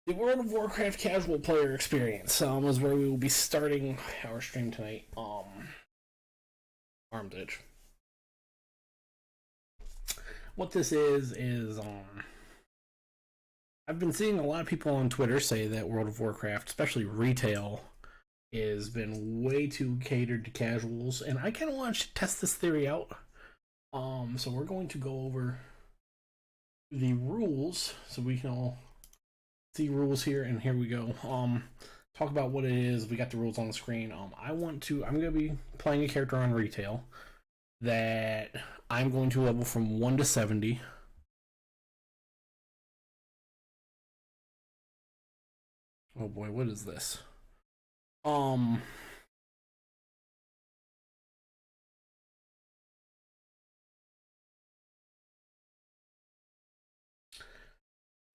The World of Warcraft casual player experience is where we will be starting our stream tonight. Armed Edge. What this is I've been seeing a lot of people on Twitter say that World of Warcraft, especially retail, has been way too catered to casuals, and I kind of want to test this theory out. So we're going to go over the rules so we can all see rules here, and here we go. Talk about what it is. We got the rules on the screen. I'm gonna be playing a character on retail that I'm going to level from 1 to 70. Oh boy, what is this? I'm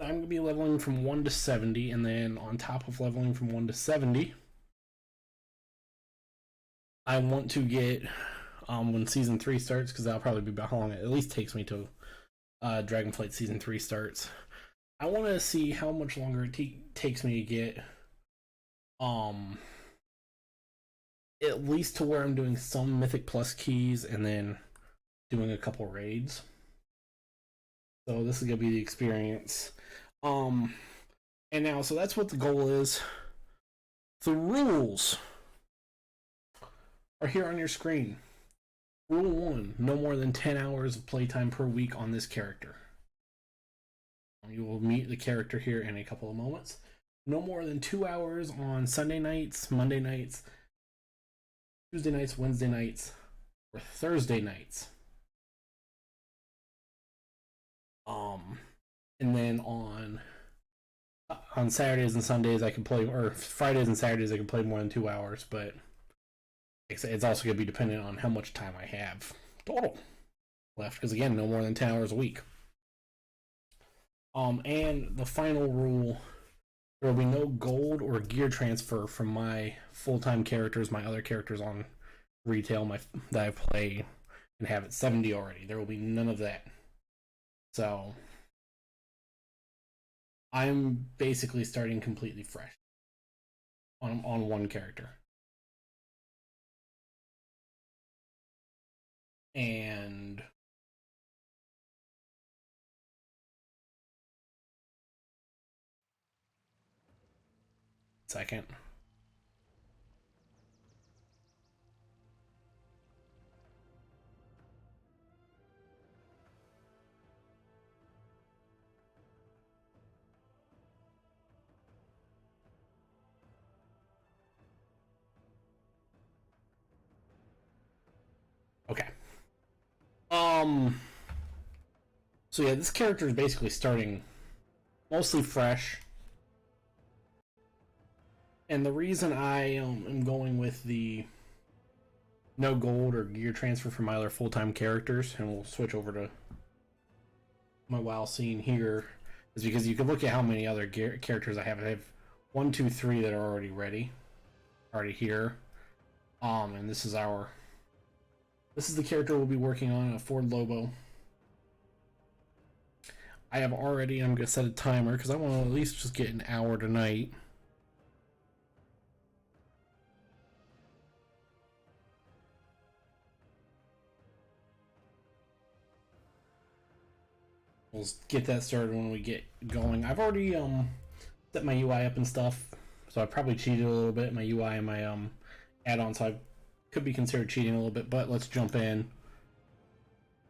going to be leveling from 1 to 70, and then on top of leveling from 1 to 70, I want to get, when Season 3 starts, because that'll probably be about how long it at least takes me to Dragonflight Season 3 starts. I want to see how much longer it takes me to get, at least to where I'm doing some Mythic Plus keys, and then doing a couple raids. So this is going to be the experience. And now, so that's what the goal is. The rules are here on your screen. Rule 1, no more than 10 hours of playtime per week on this character. You will meet the character here in a couple of moments. No more than 2 hours on Sunday nights, Monday nights, Tuesday nights, Wednesday nights, or Thursday nights. And then on Saturdays and Sundays I can play, or Fridays and Saturdays I can play more than 2 hours, but it's also going to be dependent on how much time I have total left, because again, no more than 10 hours a week. And the final rule, there will be no gold or gear transfer from my full-time characters, my other characters on retail that I play and have at 70 already. There will be none of that. So I'm basically starting completely fresh on one character. And second. Okay. So yeah, this character is basically starting mostly fresh. And the reason I am going with the no gold or gear transfer for my other full-time characters, and we'll switch over to my WoW scene here, is because you can look at how many other characters I have. I have 1, 2, 3 that are already ready, already here. And this is the character we'll be working on, a Ford Lobo. I have already, I'm gonna set a timer because I want to at least just get an hour tonight. We'll get that started when we get going. I've already set my UI up and stuff, so I probably cheated a little bit. My UI and my add-ons, so I could be considered cheating a little bit. But let's jump in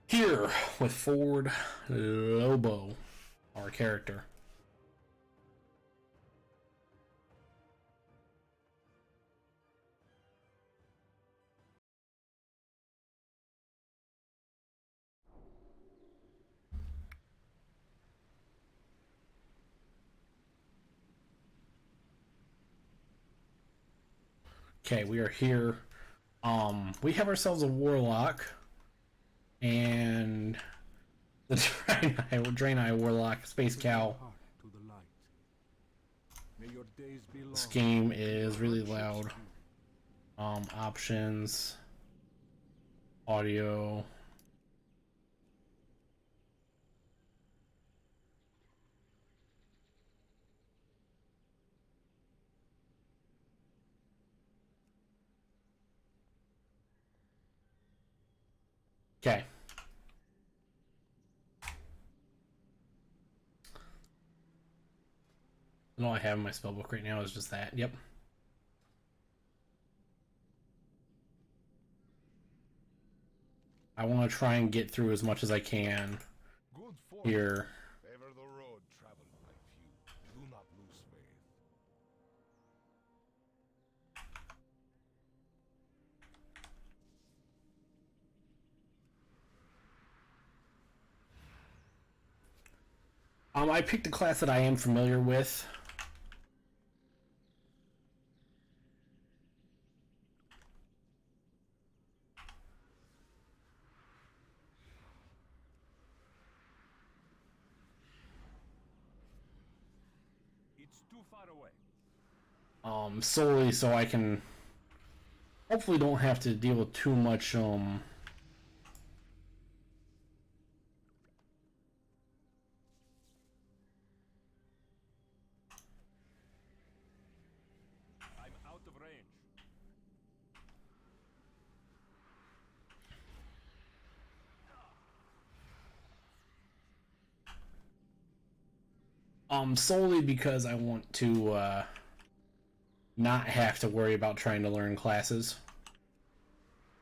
here with Ford Lobo, our character. Okay, we are here. We have ourselves a warlock and the Draenei warlock, Space Cow. This game is really loud. Options, audio. Okay. And all I have in my spellbook right now is just that. Yep. I want to try and get through as much as I can here. Favor the road traveled by few. Do not lose faith. I picked a class that I am familiar with. It's too far away. Solely so I can hopefully don't have to deal with too much I'm out of range. solely because I want to not have to worry about trying to learn classes.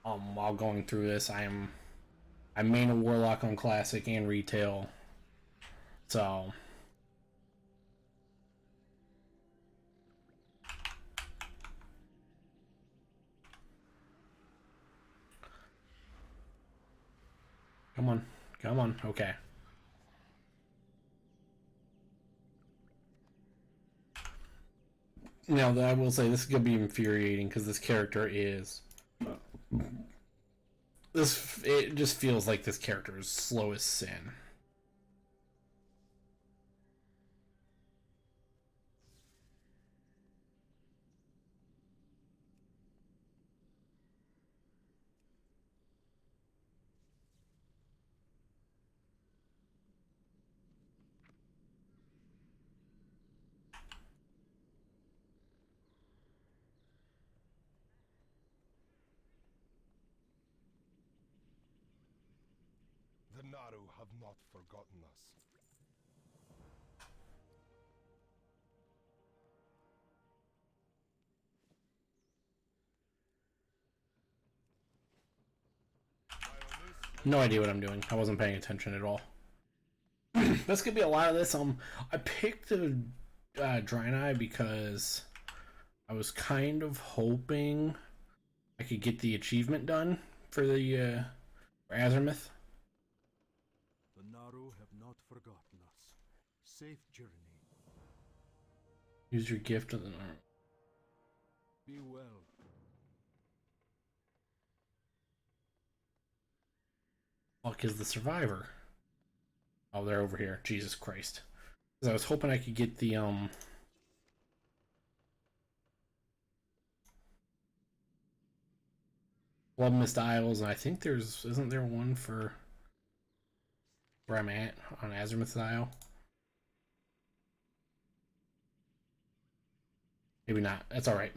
While going through this, I'm main a warlock on classic and retail. So come on. Come on. Okay. Now, I will say this is gonna be infuriating because this character is it just feels like this character is slow as sin. The Naru have not forgotten us. No idea what I'm doing. I wasn't paying attention at all. That's gonna be a lot of this. I picked the Draenei because I was kind of hoping I could get the achievement done for the for Azimuth. The Naru have not forgotten us. Safe journey. Use your gift of the Naru. Be well. Fuck is the survivor? Oh, they're over here. Jesus Christ. Because I was hoping I could get the Blood Mist Isles, and I think isn't there one for where I'm at on Azimuth Isle? Maybe not. That's alright.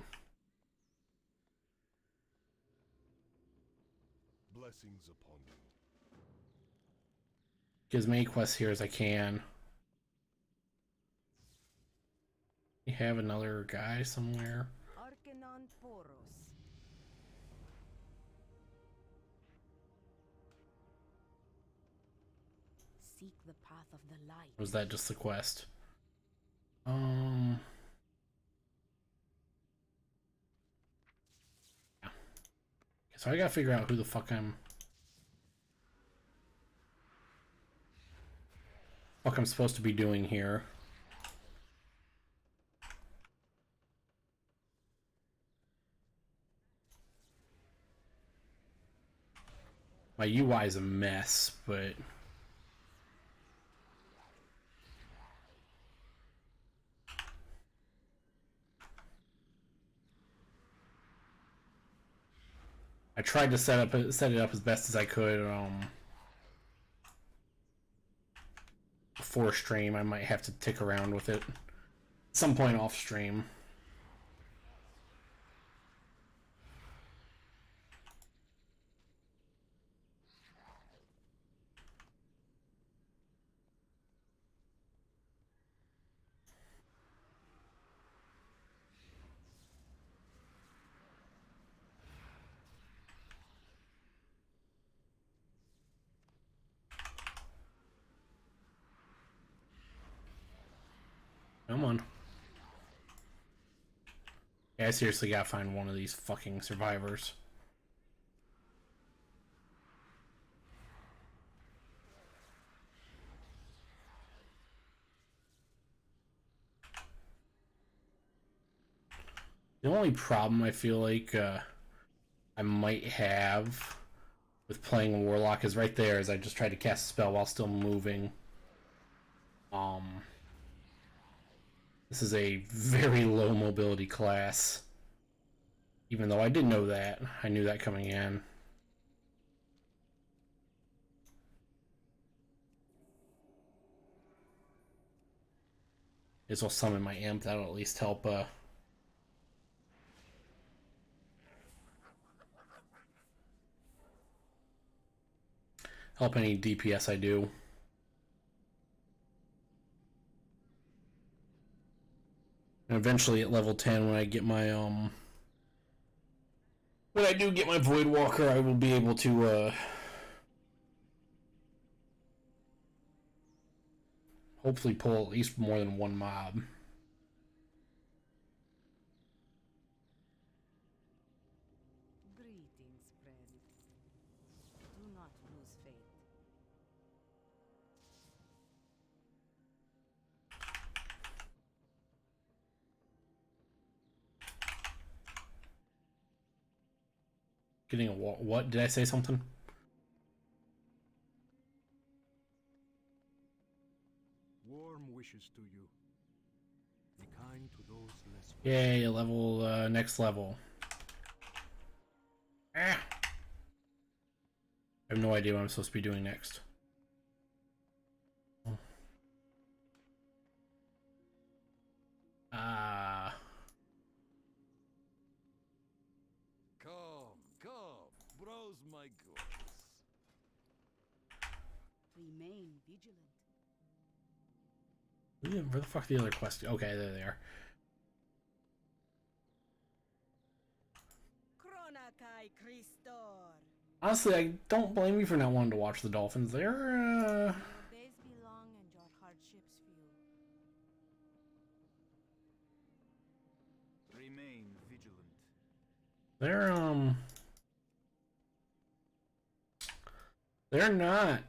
Blessings upon you. Get as many quests here as I can. We have another guy somewhere. Arcanon Poros. Seek the path of the light. Or was that just the quest? Yeah. So I gotta figure out who the fuck I'm supposed to be doing here. My UI is a mess, but I tried to set it up as best as I could. Before stream, I might have to tick around with it. At some point off stream. Come on. Yeah, I seriously gotta find one of these fucking survivors. The only problem I feel like I might have with playing a Warlock is right there as I just tried to cast a spell while still moving. This is a very low mobility class. Even though I didn't know that. I knew that coming in. As well summon my imp, that'll at least help help any DPS I do. And eventually at level 10 when I get my when I do get my Void Walker, I will be able to hopefully pull at least more than one mob. Greetings, friend. Do not lose faith. Getting a what? Did I say something? Warm wishes to you. Be kind to those less. Yay, level, next level. Ah! I have no idea what I'm supposed to be doing next. Ah. Come, browse my goods. Remain vigilant. Where the fuck are the other quests? Okay, there they are. Chronakai Christor. Honestly, I don't blame you for not wanting to watch the Dolphins. They're, Your days be long and your hardships few. Remain vigilant. they're,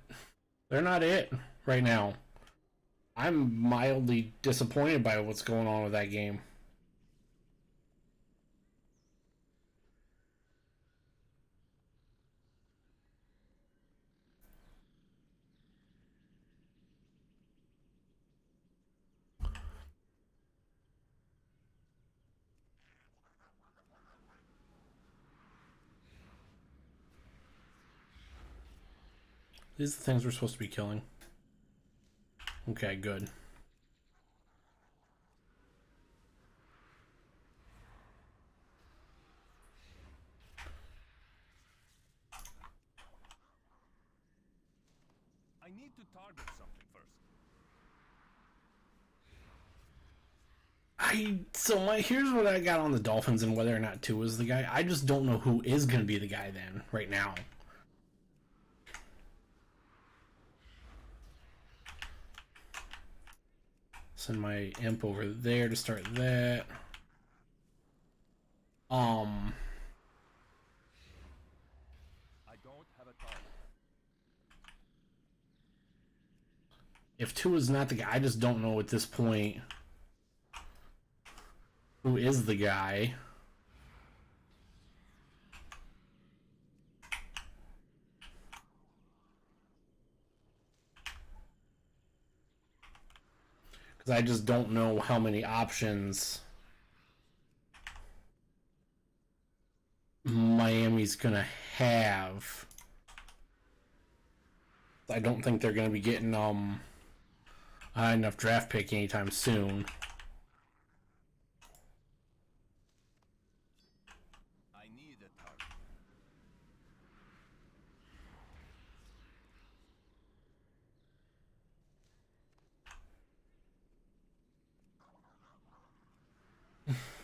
they're not it right now. I'm mildly disappointed by what's going on with that game. These are the things we're supposed to be killing. Okay, good. I need to target something first. Here's what I got on the Dolphins and whether or not Tua is the guy. I just don't know who is going to be the guy then right now. Send my imp over there to start that. I don't have a target. If Tua's not the guy, I just don't know at this point who is the guy. Because I just don't know how many options Miami's gonna have. I don't think they're gonna be getting enough draft pick anytime soon. I need a target.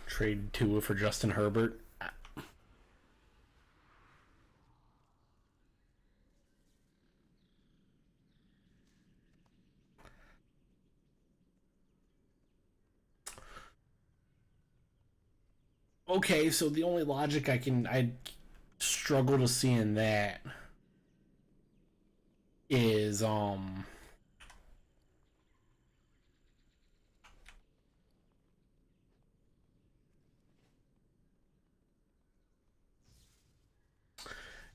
Trade Tua for Justin Herbert. Okay, so the only logic I struggle to see in that is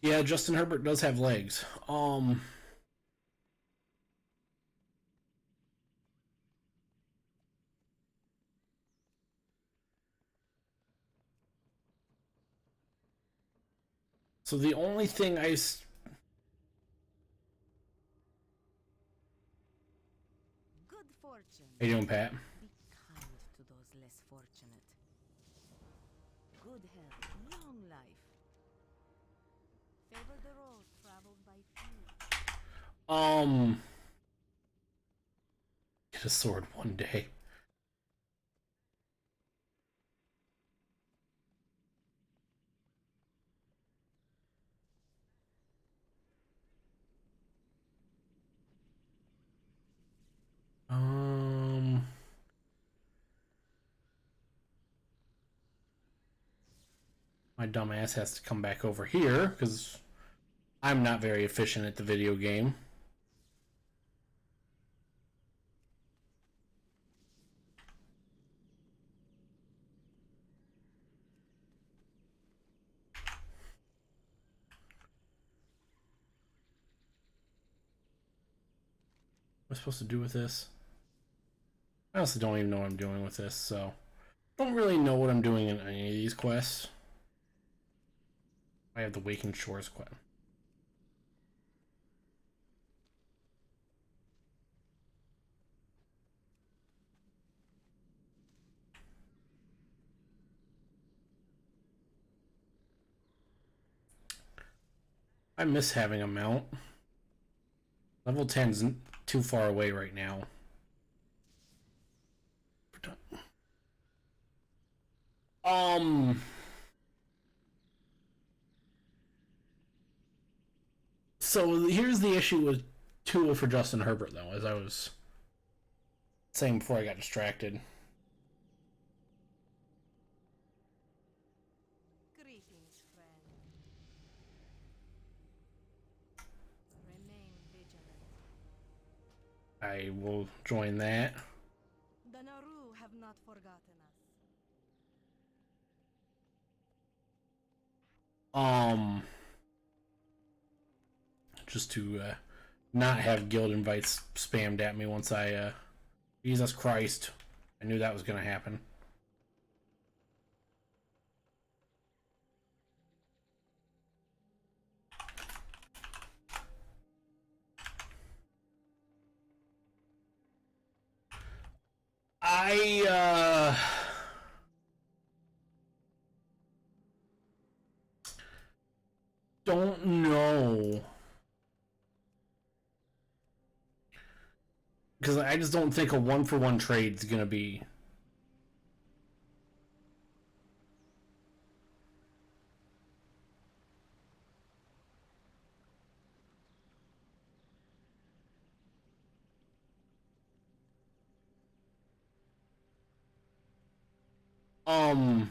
yeah, Justin Herbert does have legs. So the only thing Good fortune. how you doing, Pat? Be kind to those less fortunate. Good health, long life. Favor the road traveled by few. Get a sword one day. Um, my dumbass has to come back over here because I'm not very efficient at the video game. What am I supposed to do with this? I honestly don't even know what I'm doing with this, so don't really know what I'm doing in any of these quests. I have the Waking Shores quest. I miss having a mount. Level 10's too far away right now. Um, so here's the issue with Tua for Justin Herbert, though, as I was saying before I got distracted. Greetings, friend. Remain vigilant. I will join that. The Naru have not forgotten us. Um, just to not have guild invites spammed at me once I Jesus Christ. I knew that was gonna happen. I don't know. Because I just don't think a one-for-one trade is gonna be. Um,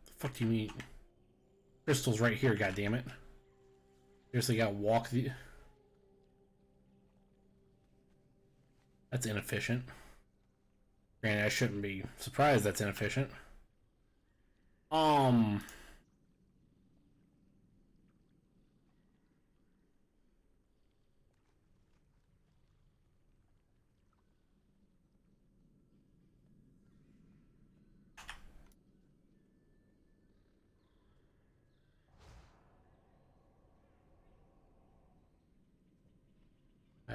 the fuck do you mean? Crystal's right here, goddammit. Seriously, gotta walk the. That's inefficient. Granted, I shouldn't be surprised that's inefficient. Um,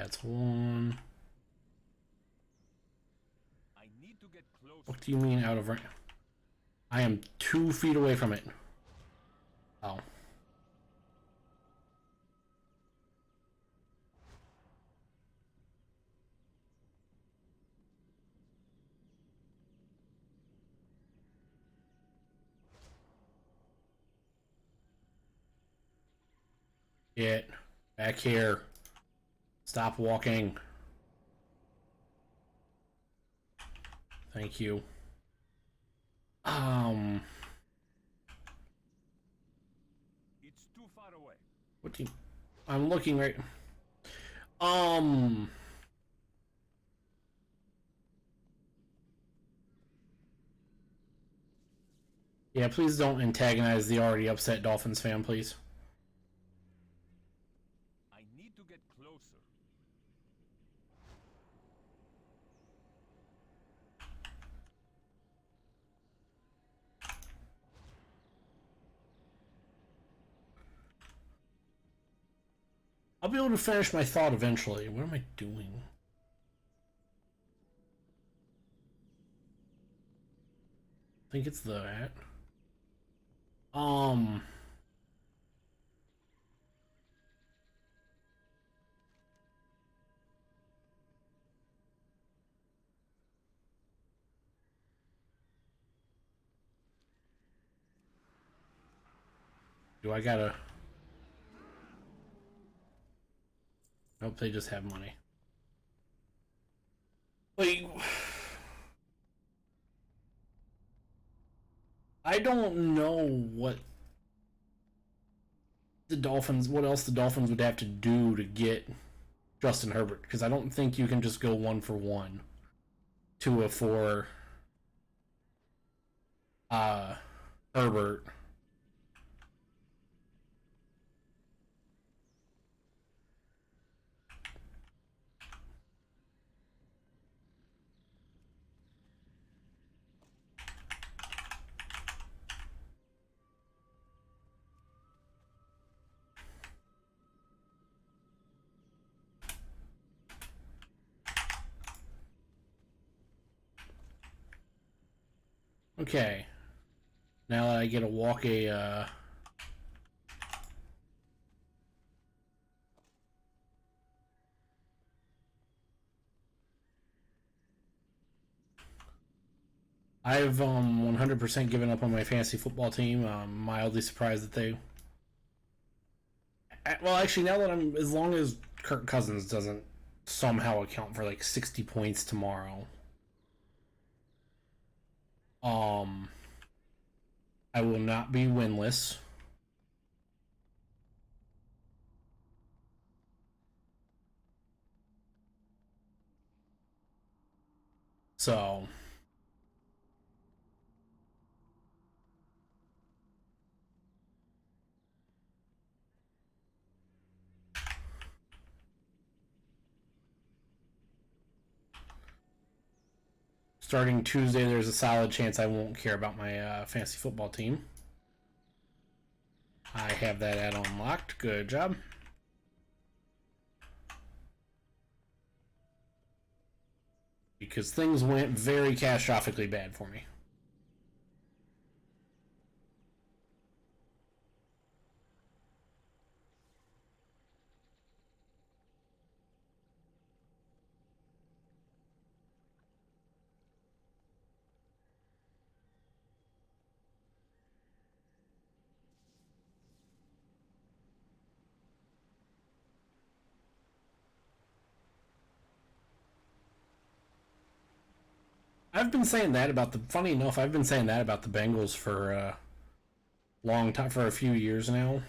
that's one. I need to get close. What do you mean out of range? I am 2 feet away from it. Oh. Get back here. Stop walking. Thank you. It's too far away. What do you... I'm looking right... Yeah, please don't antagonize the already upset Dolphins fan, please. I need to get closer. I'll be able to finish my thought eventually. What am I doing? I think it's that. Do I gotta... Nope, they just have money. Wait... I don't know what else the Dolphins would have to do to get Justin Herbert, because I don't think you can just go 1-for-1 to for Herbert. Okay. Now that I get to walk a I've 100% given up on my fantasy football team. I'm mildly surprised that they... Well, actually, now that as long as Kirk Cousins doesn't somehow account for like 60 points tomorrow, I will not be winless. So... Starting Tuesday, there's a solid chance I won't care about my fantasy football team. I have that add-on locked. Good job. Because things went very catastrophically bad for me. I've been saying that about the... Funny enough, I've been saying that about the Bengals for a long time, for a few years now.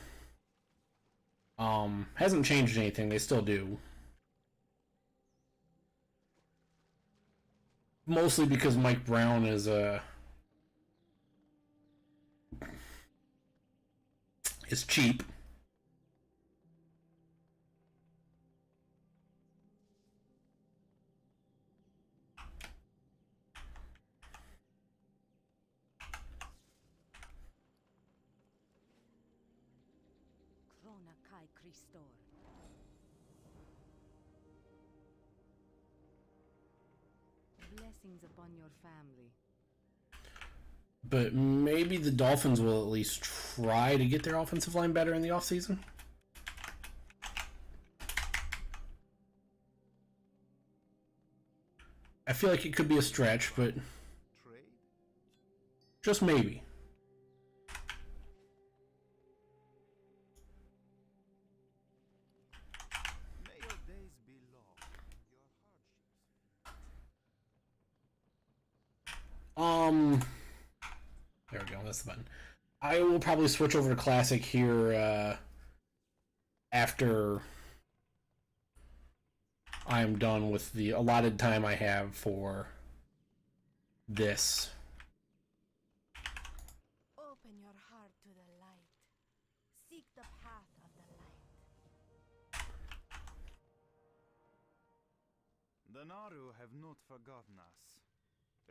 Hasn't changed anything. They still do. Mostly because Mike Brown is cheap. Krona Kai Christor. Blessings upon your family. But maybe the Dolphins will at least try to get their offensive line better in the offseason. I feel like it could be a stretch, but Trade? just maybe. May your days be long. Your hardships. There we go. That's the button. I will probably switch over to Classic here after I'm done with the allotted time I have for this. Open your heart to the light. Seek the path of the light. The Naru have not forgotten us.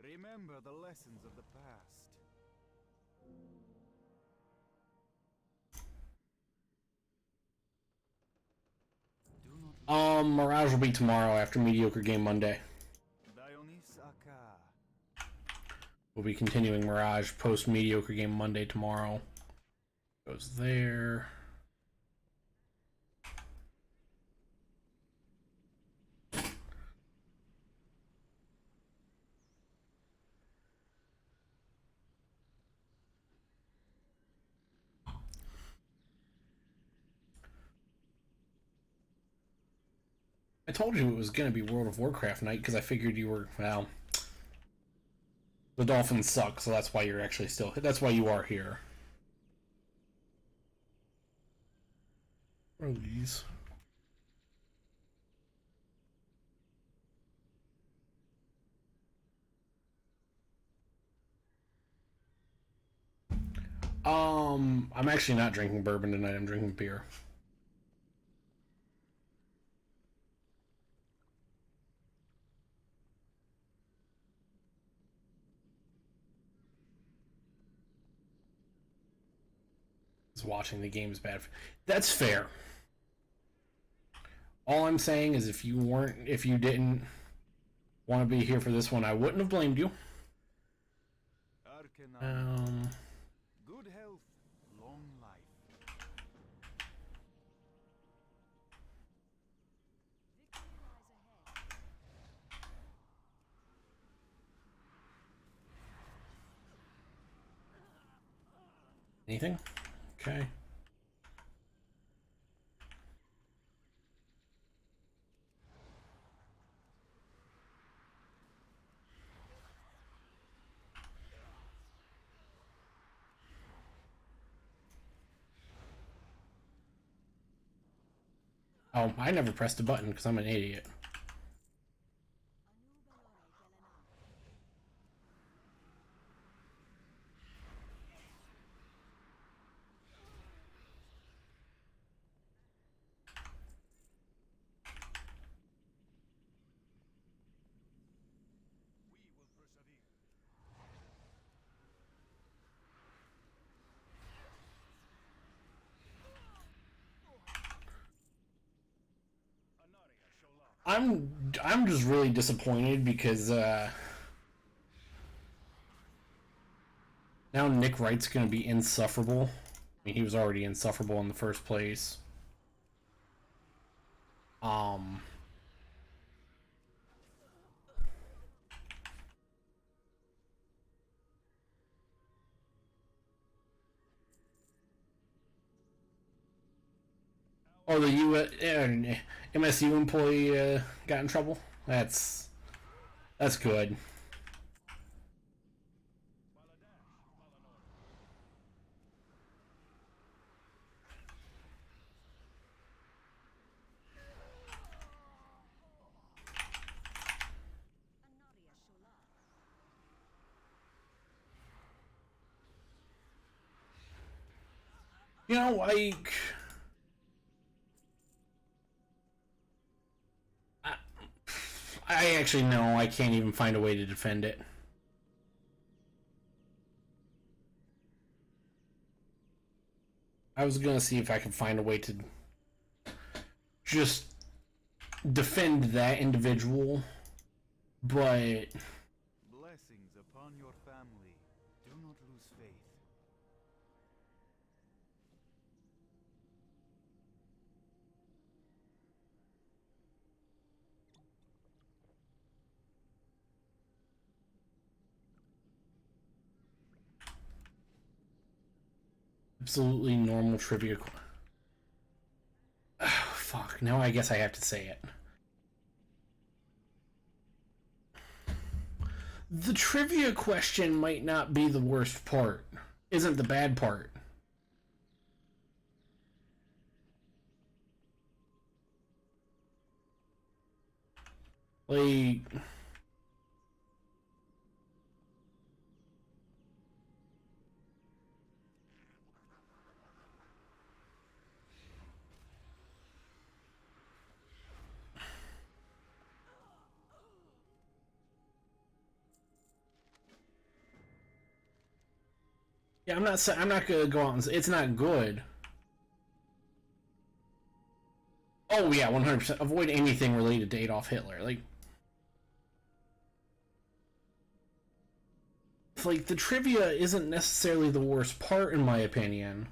Remember the lessons of the past. Mirage will be tomorrow after Mediocre Game Monday. Dionys Aka. We'll be continuing Mirage post Mediocre Game Monday tomorrow. Goes there. I told you it was going to be World of Warcraft night because I figured you were, well, the Dolphins suck, so that's why you're actually still, that's why you are here. What are these? I'm actually not drinking bourbon tonight, I'm drinking beer. Watching the game is bad. That's fair. All I'm saying is if you didn't want to be here for this one, I wouldn't have blamed you. Good health, long life. Anything? Okay. Oh, I never pressed a button because I'm an idiot. I'm just really disappointed because now Nick Wright's gonna be insufferable. I mean, he was already insufferable in the first place. Oh, the MSU employee got in trouble. That's good. You know, like I actually know I can't even find a way to defend it. I was gonna see if I could find a way to just defend that individual, but Blessings upon your family. Do not lose faith. absolutely normal trivia. Oh, fuck. Now I guess I have to say it. The trivia question might not be the worst part. Isn't the bad part. Like, yeah, I'm not gonna go out and say it's not good. Oh yeah, 100%. Avoid anything related to Adolf Hitler. Like the trivia isn't necessarily the worst part in my opinion.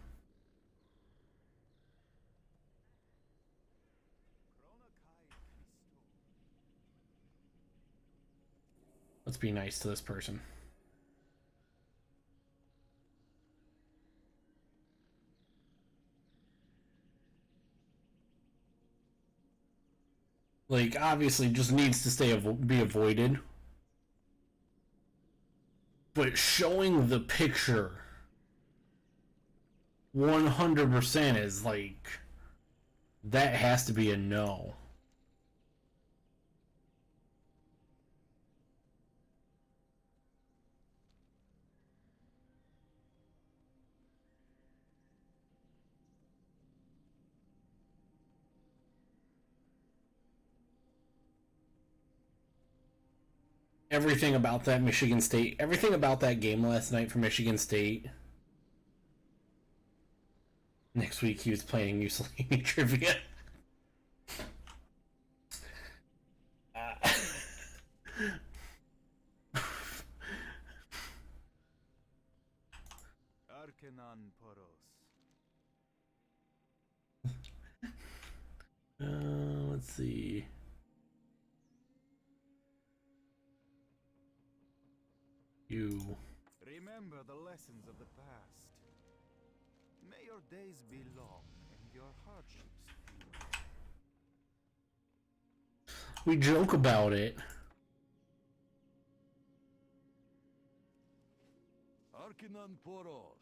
Let's be nice to this person. Like, obviously, just needs to be avoided. But showing the picture 100% is like, that has to be a no. Everything about that Michigan State, everything about that game last night for Michigan State. Next week he was playing Mussolini trivia. Arcanon Poros. Let's see. You. Remember the lessons of the past. May your days be long and your hardships few. We joke about it. Arcanon Poros.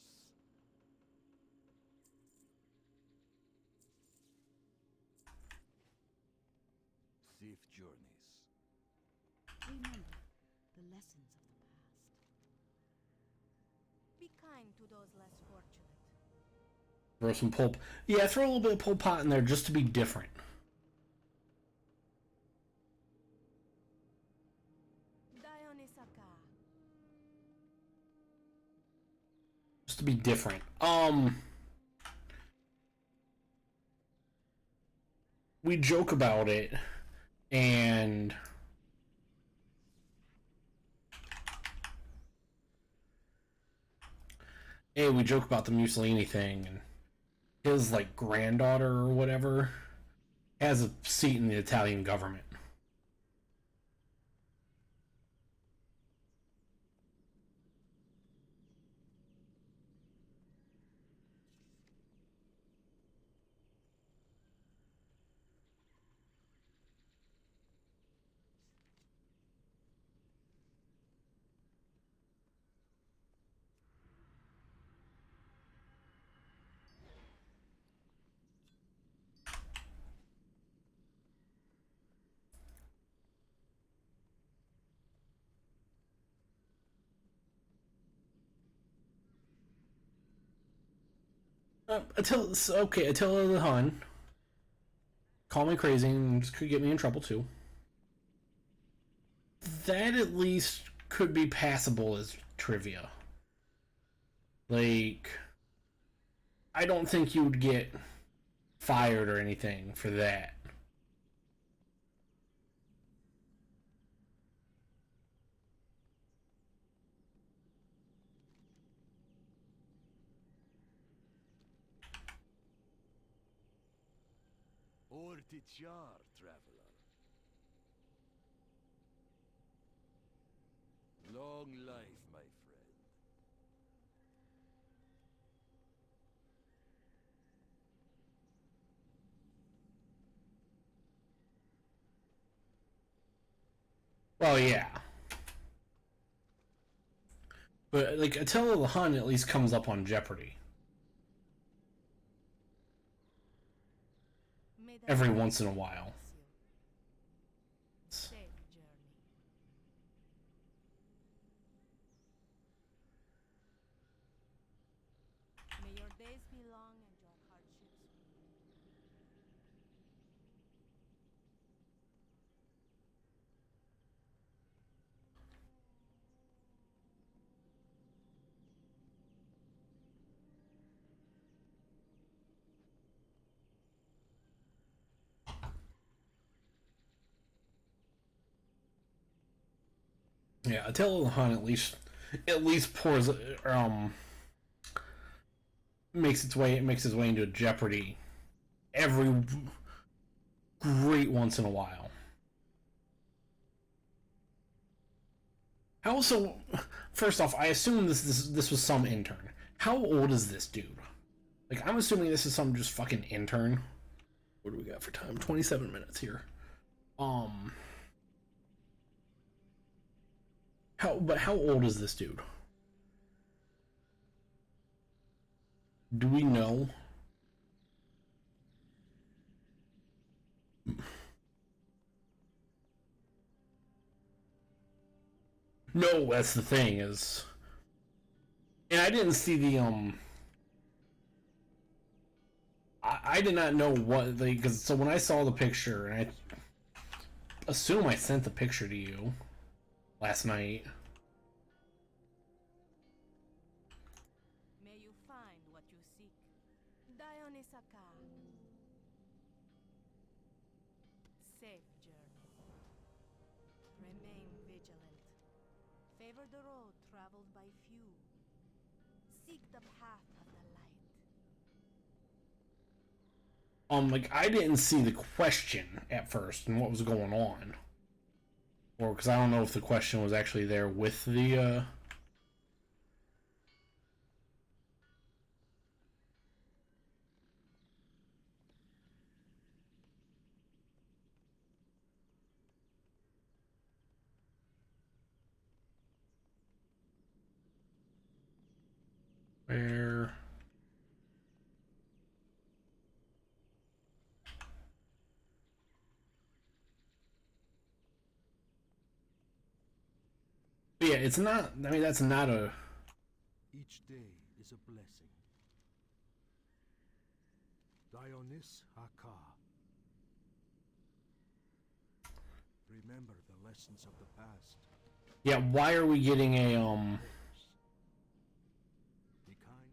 Safe journeys. Remember the lessons of the past. Be kind to those less fortunate. Throw some pulp. Yeah, throw a little bit of Pol Pot in there just to be different. Dionysaka. Just to be different. We joke about it, and we joke about the Mussolini thing, and his like granddaughter or whatever has a seat in the Italian government. Attila the Hun. Call me crazy and just could get me in trouble too. That at least could be passable as trivia. Like, I don't think you would get fired or anything for that. Ortichar, traveler. Long life, my friend. Well, yeah. But like Attila the Hun at least comes up on Jeopardy May the every light once in a while. bless you. Safe journey. May your days be long and your hardships Yeah, Attila the Hun at least pours makes its way into Jeopardy every great once in a while. How so? First off, I assume this was some intern. How old is this dude? Like, I'm assuming this is some just fucking intern. What do we got for time? 27 minutes here. How old is this dude? Do we know? No, that's the thing is, and I didn't see the I did not know what they, because so when I saw the picture, and I assume I sent the picture to you last night. may you find what you seek. Dionysaka. Safe journey. Remain vigilant. Favor the road traveled by few. Seek the path of the light. Like, I didn't see the question at first and what was going on, or because I don't know if the question was actually there with the where. But yeah, it's not. I mean, that's not a. Each day is a blessing. Dionys Haka. Remember the lessons of the past. Yeah, why are we getting a Be kind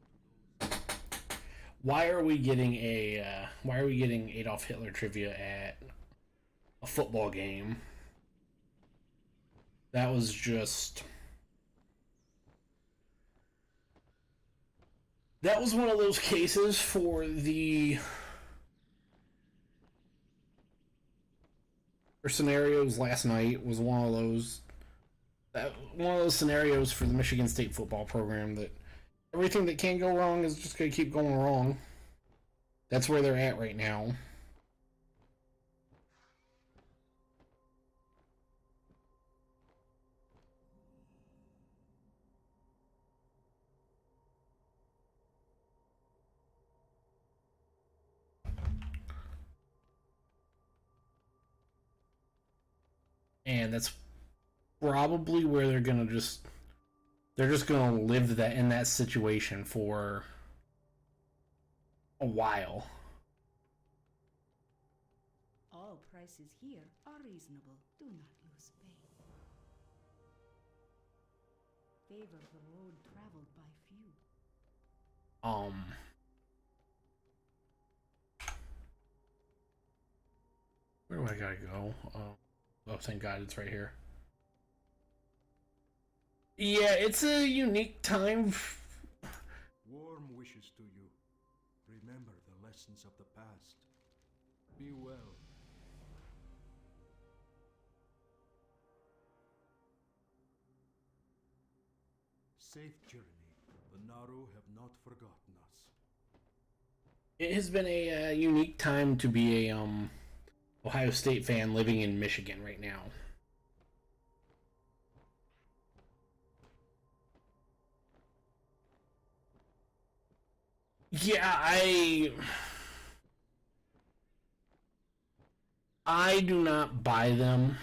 to those. Why are we getting a? Why are we getting Adolf Hitler trivia at a football game? That was just. That was one of those cases for the. Scenarios last night was one of those. One of those scenarios for the Michigan State football program that everything that can go wrong is just going to keep going wrong. That's where they're at right now. And that's probably where they're just gonna live that in that situation for a while. All prices here are reasonable. Do not lose faith. Favor the road traveled by few. Where do I gotta go? Oh, thank God it's right here. Yeah, it's a unique time. Warm wishes to you. Remember the lessons of the past. Be well. Safe journey. The Naru have not forgotten us. It has been a unique time to be a Ohio State fan living in Michigan right now. Yeah, I do not buy them.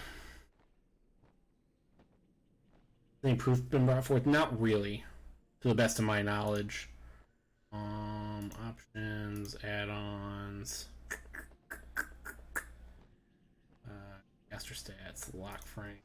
Any proof been brought forth? Not really, to the best of my knowledge. Options, add-ons, caster stats, lock frame.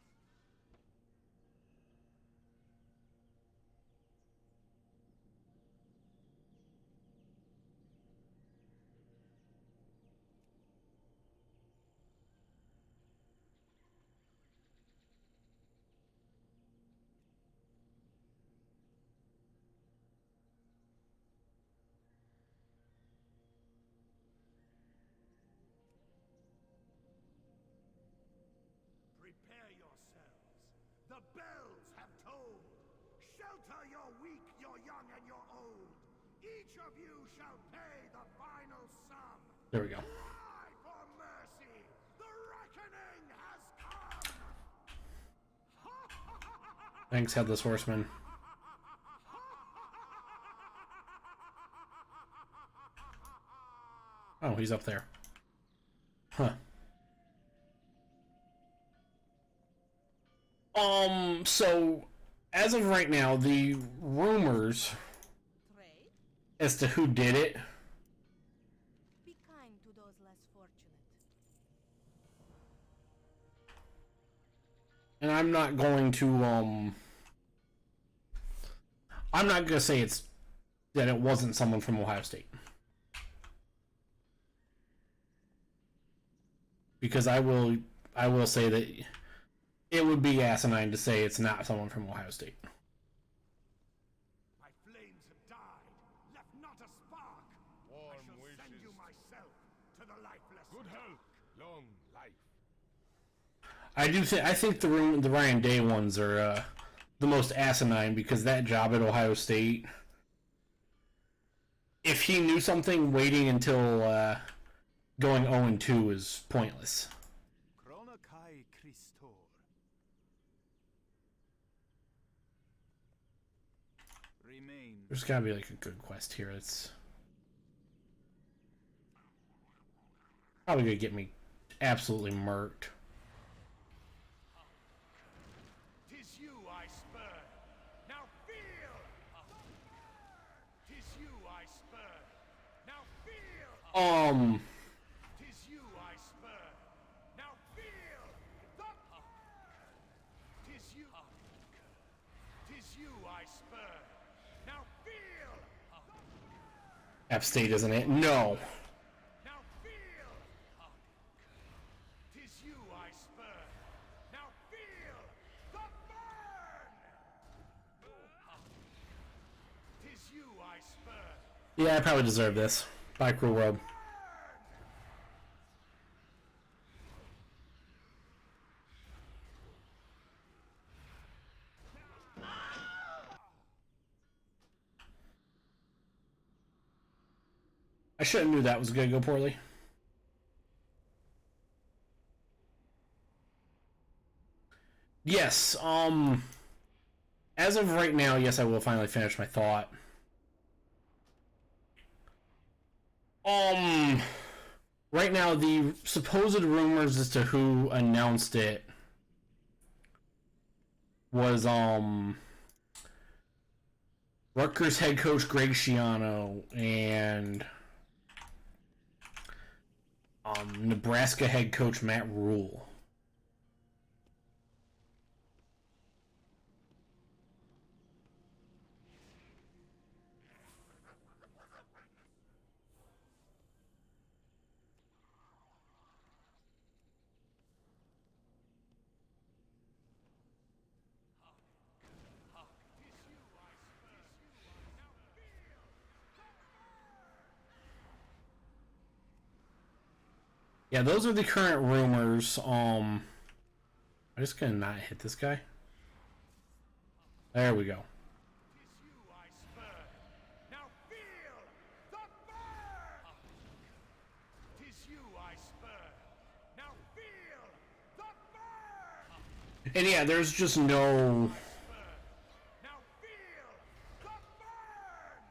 Prepare yourselves. The bells have tolled. Shelter your weak, your young, and your old. Each of you shall pay the final sum. There we go. Cry for mercy. The reckoning has come. Thanks, Headless Horseman. Oh, he's up there. Huh. So, as of right now, the rumors Trade? as to who did it, Be kind to those less fortunate. and I'm not going to say it's that it wasn't someone from Ohio State. Because I will say that it would be asinine to say it's not someone from Ohio State. My flames have died, left not a spark. I shall send you myself to the lifeless. Good health, long life. I think the Ryan Day ones are the most asinine because that job at Ohio State, if he knew something, waiting until going 0-2 is pointless. Chronokai Christor. Remain. There's gotta be like a good quest here. It's probably gonna get me absolutely murked. Tis you I spurn. Now feel. Tis you I spurn. Now feel. Tis you I spurn. Now feel. Tis you. Tis you I spurn. Now feel. App State, isn't it? No. Now feel. Tis you I spurn. Now feel the burn. Tis you I spurn. Yeah, I probably deserve this. Bye, Cruel World. I should have knew that was gonna go poorly. Yes, as of right now, yes, I will finally finish my thought. Right now, the supposed rumors as to who announced it was, Rutgers head coach Greg Schiano and, Nebraska head coach Matt Rule. Yeah, those are the current rumors. I'm just gonna not hit this guy. There we go. Tis you I spurn. Now feel the burn. Tis you I spurn. Now feel the burn. And yeah, there's just no. Now feel the burn.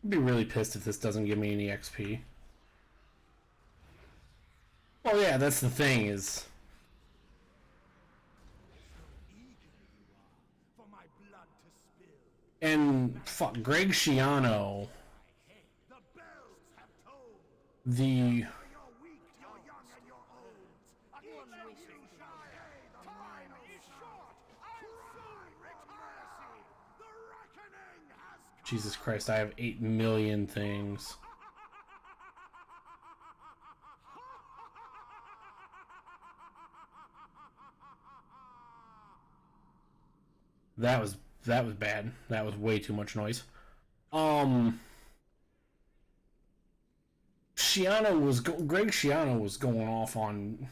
I'd be really pissed if this doesn't give me any XP. Oh yeah, that's the thing is... For my blood to spill. And fuck, Greg Schiano, The bells have told. the... You're weak, you're young, and you're old. Each of you shall pay the final short. I'll soon return. The reckoning has come. Jesus Christ, I have 8 million things. That was bad. That was way too much noise. Greg Schiano was going off on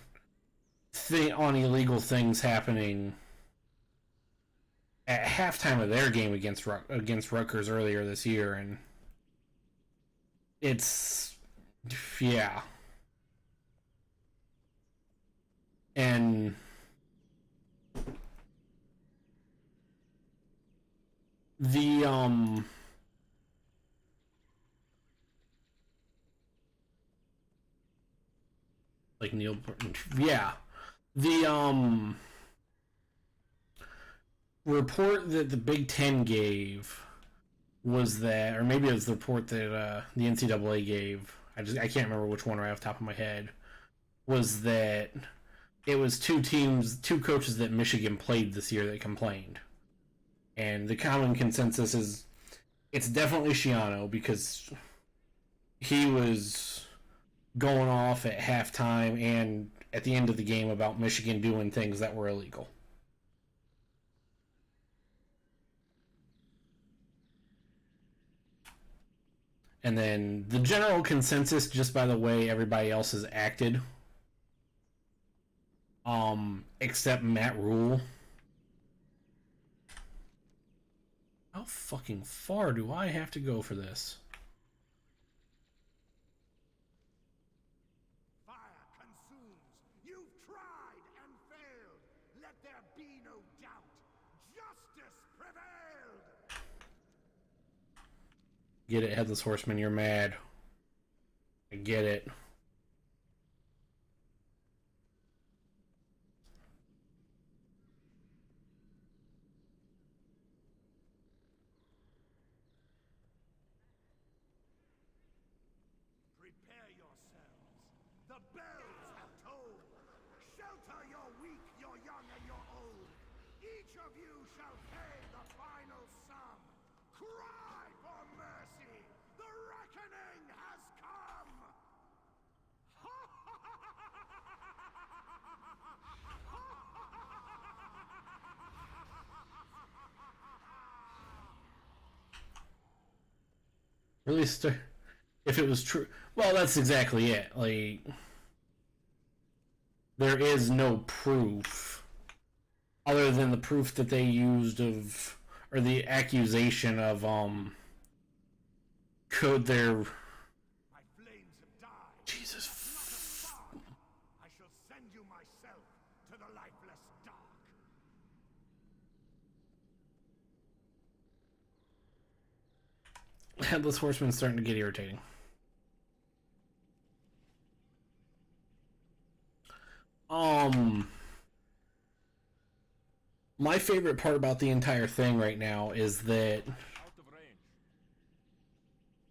illegal things happening at halftime of their game against Rutgers earlier this year, and it's yeah, and the like Neil, yeah, the report that the Big Ten gave was that, or maybe it was the report that the NCAA gave. I can't remember which one right off the top of my head. Was that it was two coaches that Michigan played this year that complained, and the common consensus is it's definitely Schiano because he was going off at halftime and at the end of the game about Michigan doing things that were illegal. And then the general consensus, just by the way everybody else has acted, except Matt Rule. How fucking far do I have to go for this? Fire consumes. You've tried and failed. Let there be no doubt. Justice prevailed. Get it, Headless Horseman, you're mad. I get it. Prepare yourselves. The bells have tolled. Shelter your weak, your young, and your old. Each of you shall pay the final sum. Cry for mercy. The reckoning has come. Really, if it was true, well, that's exactly it. Like, there is no proof other than the proof that they used of, or the accusation of, could their My flames have died. Jesus. I shall send you myself to the lifeless dark. Headless Horseman's starting to get irritating. My favorite part about the entire thing right now is that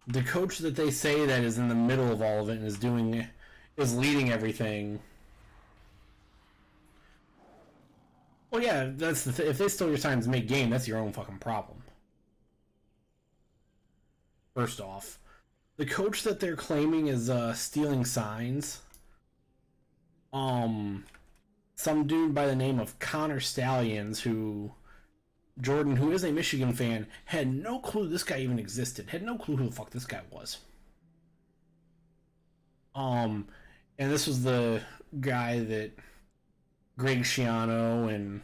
the coach that they say that is in the middle of all of it and is leading everything. Well, yeah, that's the if they stole your signs mid-game, that's your own fucking problem. First off, the coach that they're claiming is stealing signs, some dude by the name of Connor Stallions, who Jordan, who is a Michigan fan, had no clue this guy even existed. Had no clue who the fuck this guy was. And this was the guy that Greg Schiano and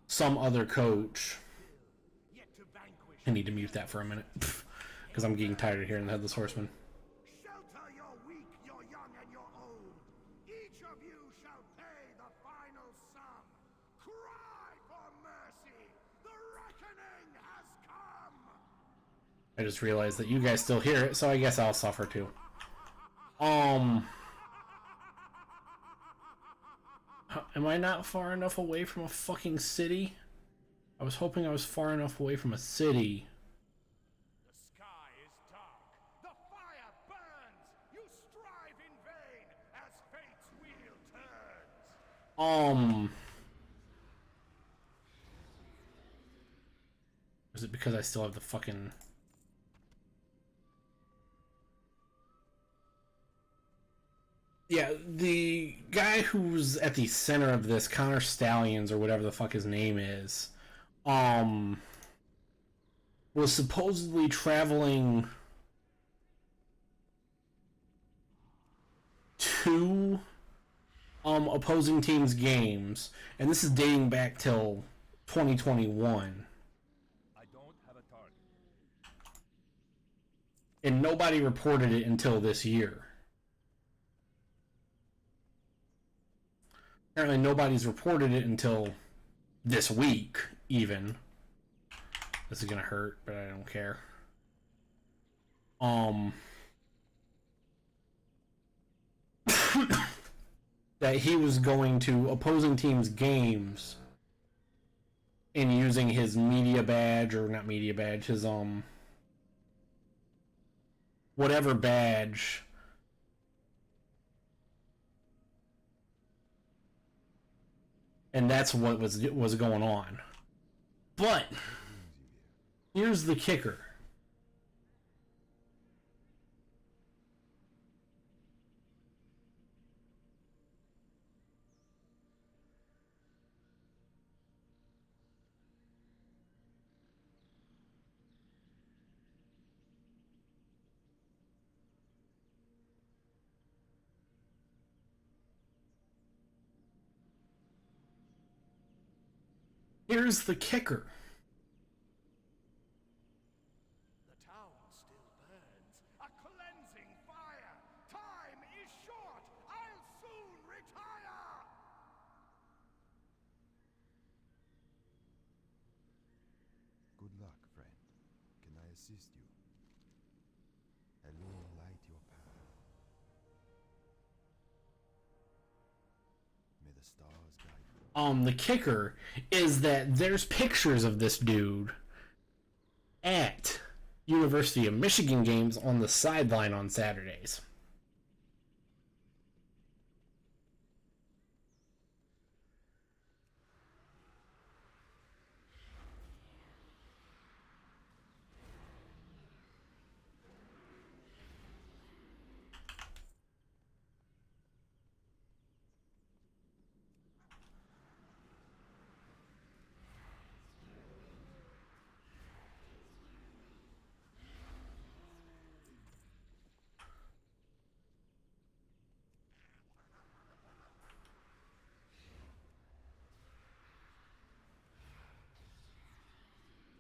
some other coach. I need to mute that for a minute because I'm getting tired of hearing the Headless Horseman. Shelter your weak, your young, and your old. Each of you shall pay the final sum. Cry for mercy. The reckoning has come. I just realized that you guys still hear it, so I guess I'll suffer too. Am I not far enough away from a fucking city? I was hoping I was far enough away from a city. The sky is dark. The fire burns. You strive in vain as fate's wheel turns. Is it because I still have the fucking... Yeah, the guy who's at the center of this, Connor Stallions, or whatever the fuck his name is, was supposedly traveling to opposing teams' games, and this is dating back till 2021. I don't have a target. And nobody reported it until this year. Apparently nobody's reported it until this week, even. This is gonna hurt, but I don't care. That he was going to opposing teams' games and using his media badge, or not media badge, his whatever badge, and that's what was going on. But here's the kicker. Here's the kicker. The town still burns. A cleansing fire. Time is short. I'll soon retire. Good luck, friend. Can I assist you? Hello, light your path. May the stars guide you. The kicker is that there's pictures of this dude at University of Michigan games on the sideline on Saturdays.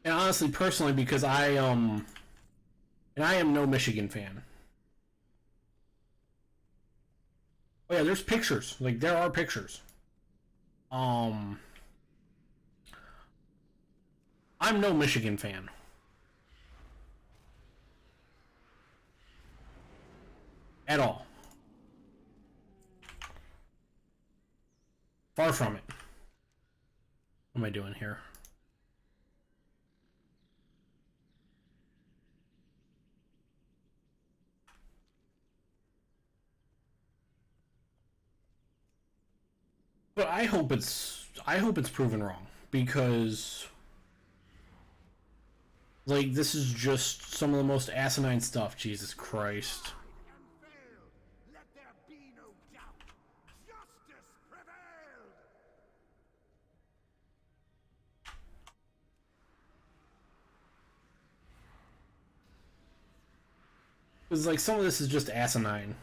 And honestly, personally, because I am no Michigan fan. Oh yeah, there's pictures. Like, there are pictures. I'm no Michigan fan. At all. Far from it. What am I doing here? But I hope it's proven wrong, because like, this is just some of the most asinine stuff. Jesus Christ. And failed. Let there be no doubt. Justice prevailed. It's like, some of this is just asinine.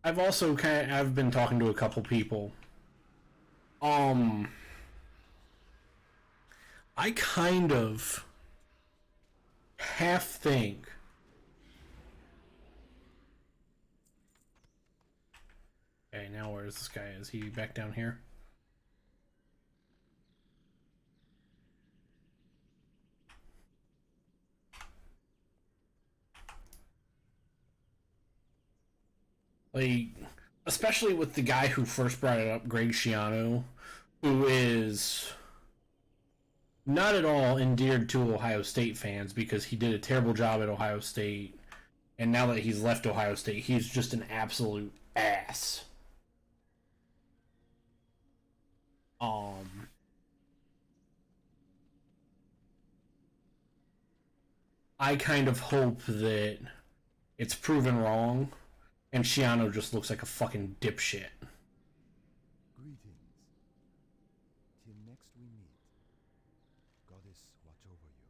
I've been talking to a couple people. I kind of half think okay, now where's this guy? Is he back down here? Like, especially with the guy who first brought it up, Greg Schiano, who is not at all endeared to Ohio State fans because he did a terrible job at Ohio State, and now that he's left Ohio State, he's just an absolute ass. I kind of hope that it's proven wrong, and Shiano just looks like a fucking dipshit. Greetings. Till next we meet. Goddess watch over you.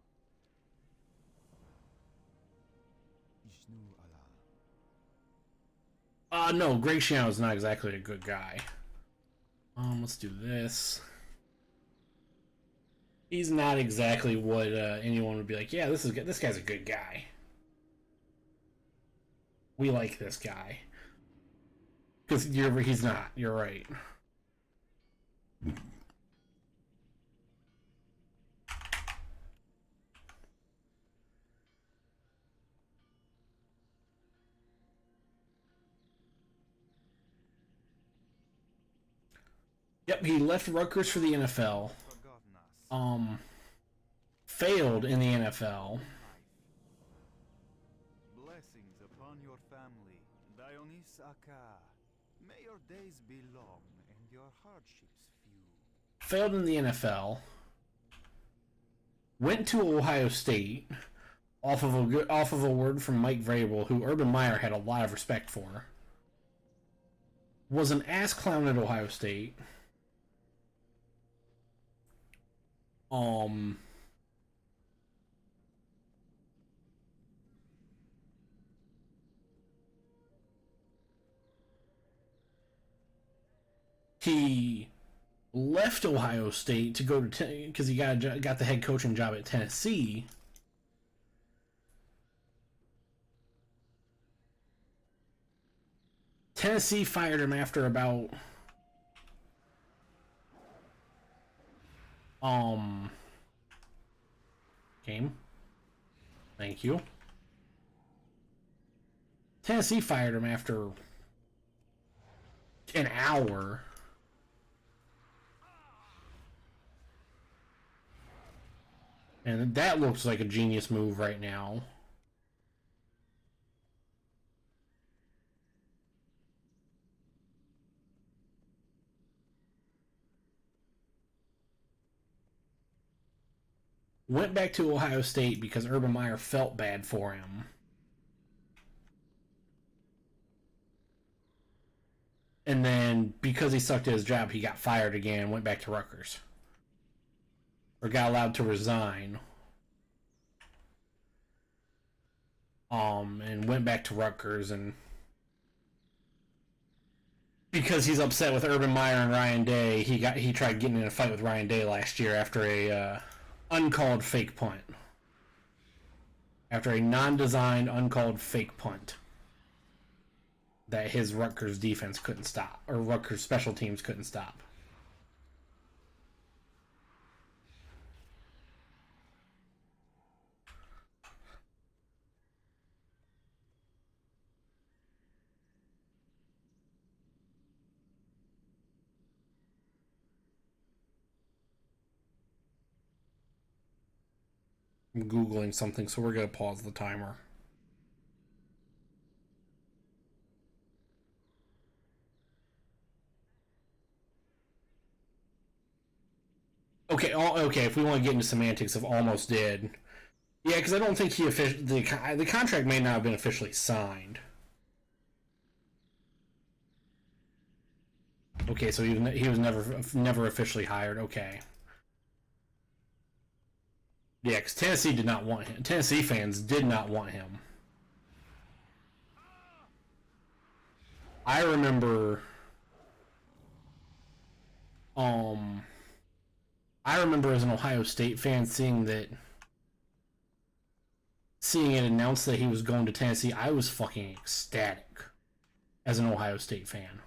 Ishnu Allah. No, Greg Shiano's not exactly a good guy. Let's do this. He's not exactly what anyone would be like, yeah, this guy's a good guy. We like this guy. Because he's not. You're right. Yep, he left Rutgers for the NFL. Failed in the NFL. Blessings upon your family, Dionys Aka. May your days be long and your hardships few. Failed in the NFL. Went to Ohio State off of a word from Mike Vrabel, who Urban Meyer had a lot of respect for. Was an ass clown at Ohio State. He left Ohio State to go to because he got the head coaching job at Tennessee. Tennessee fired him after about game. Thank you. Tennessee fired him after an hour. And that looks like a genius move right now. Went back to Ohio State because Urban Meyer felt bad for him. And then, because he sucked at his job, he got fired again and went back to Rutgers. Or got allowed to resign. And went back to Rutgers, and because he's upset with Urban Meyer and Ryan Day, he tried getting in a fight with Ryan Day last year after a uncalled fake punt. After a non-designed, uncalled fake punt that his Rutgers defense couldn't stop, or Rutgers special teams couldn't stop. I'm Googling something, so we're going to pause the timer. Okay, if we want to get into semantics of almost did. Yeah, because I don't think the contract may not have been officially signed. Okay, so he was never officially hired. Okay. Yeah, because Tennessee did not want him. Tennessee fans did not want him. I remember as an Ohio State fan seeing it announced that he was going to Tennessee. I was fucking ecstatic as an Ohio State fan.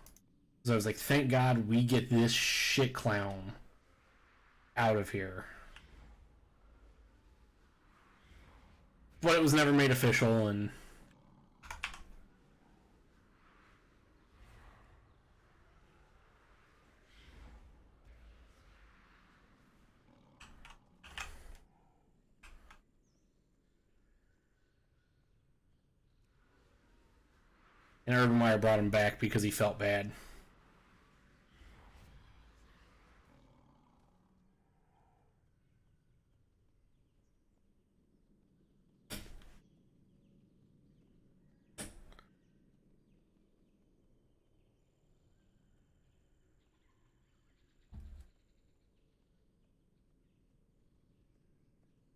So I was like, thank God we get this shit clown out of here. But it was never made official, and And Urban Meyer brought him back because he felt bad.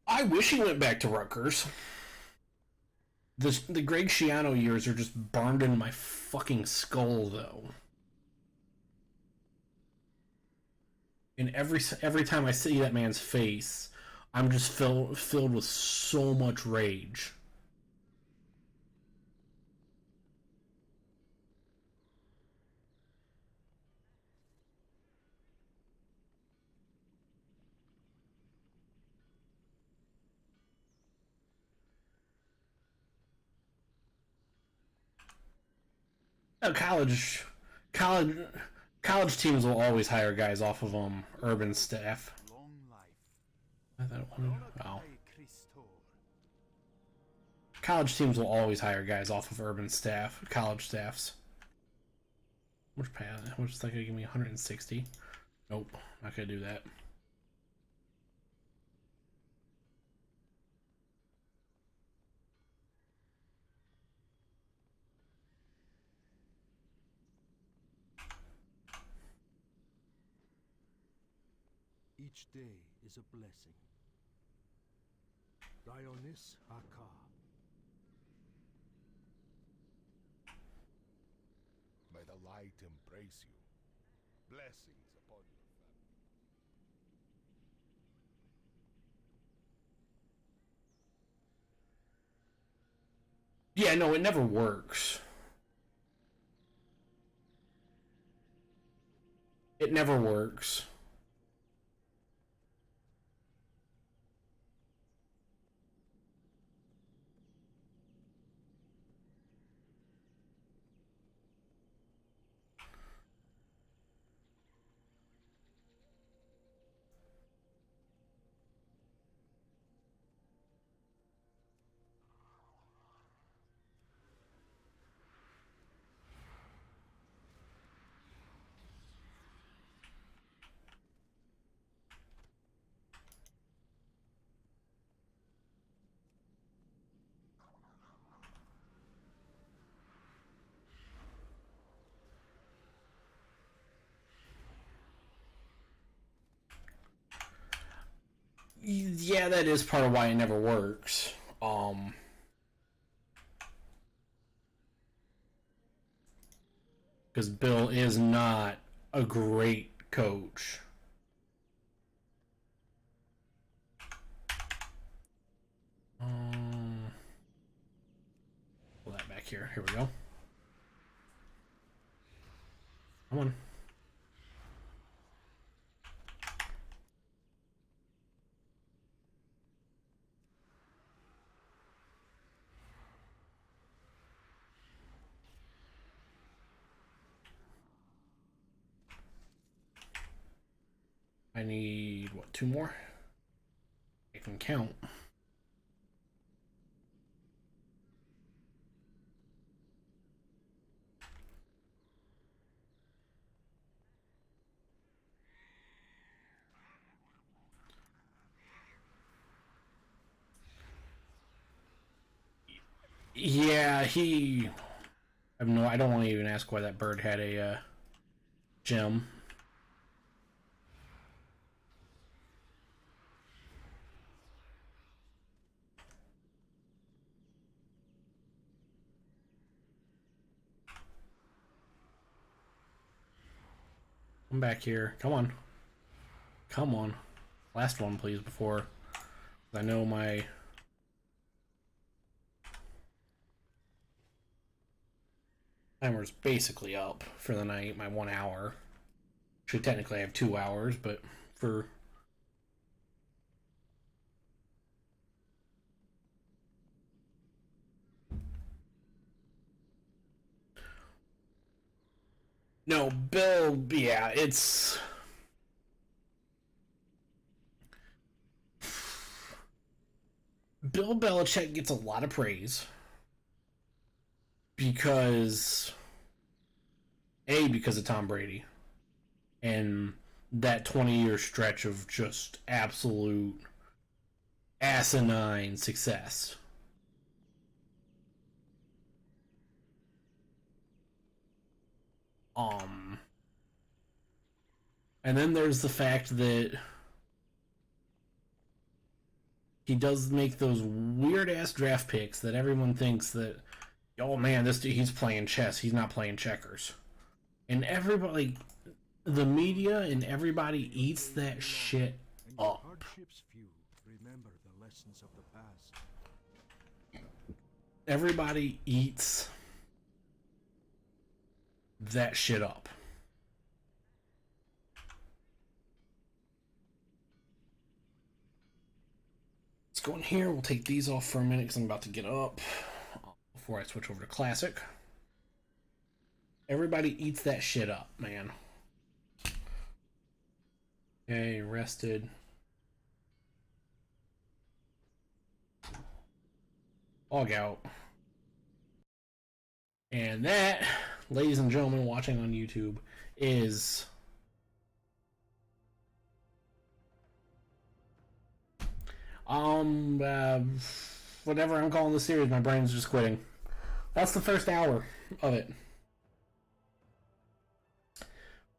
I wish he went back to Rutgers. The Greg Schiano years are just burned into my fucking skull, though. And every time I see that man's face, I'm just filled with so much rage. No, college, college teams will always hire guys off of urban staff. Long life. I thought one. Wow. College teams will always hire guys off of urban staff, college staffs. Which path? Which is like gonna give me 160. Nope, not gonna do that. Each day is a blessing. Dionys Akka. May the light embrace you. Blessings upon your family. Yeah, no, it never works. It never works. Yeah, that is part of why it never works. Because Bill is not a great coach. Pull that back here. Here we go. Come on. I need, what, 2 more? I can count. Yeah, I don't want to even ask why that bird had a gem. Come back here. Come on. Come on. Last one, please, before I know my timer's basically up for the night, my 1 hour. Should technically have 2 hours, but for no, Bill, yeah, it's Bill Belichick gets a lot of praise because of Tom Brady and that 20-year stretch of just absolute asinine success. And then there's the fact that he does make those weird ass draft picks that everyone thinks that, oh man, this dude, he's playing chess, he's not playing checkers. And everybody, the media and everybody eats that shit up. Hardships few. Remember the lessons of the past. Everybody eats that shit up. Let's go in here. We'll take these off for a minute because I'm about to get up before I switch over to Classic. Everybody eats that shit up, man. Okay, rested. Log out. And that, ladies and gentlemen watching on YouTube, is whatever I'm calling the series, my brain's just quitting. That's the first hour of it.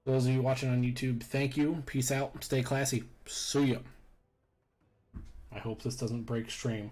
Those of you watching on YouTube, thank you. Peace out. Stay classy. See ya. I hope this doesn't break stream.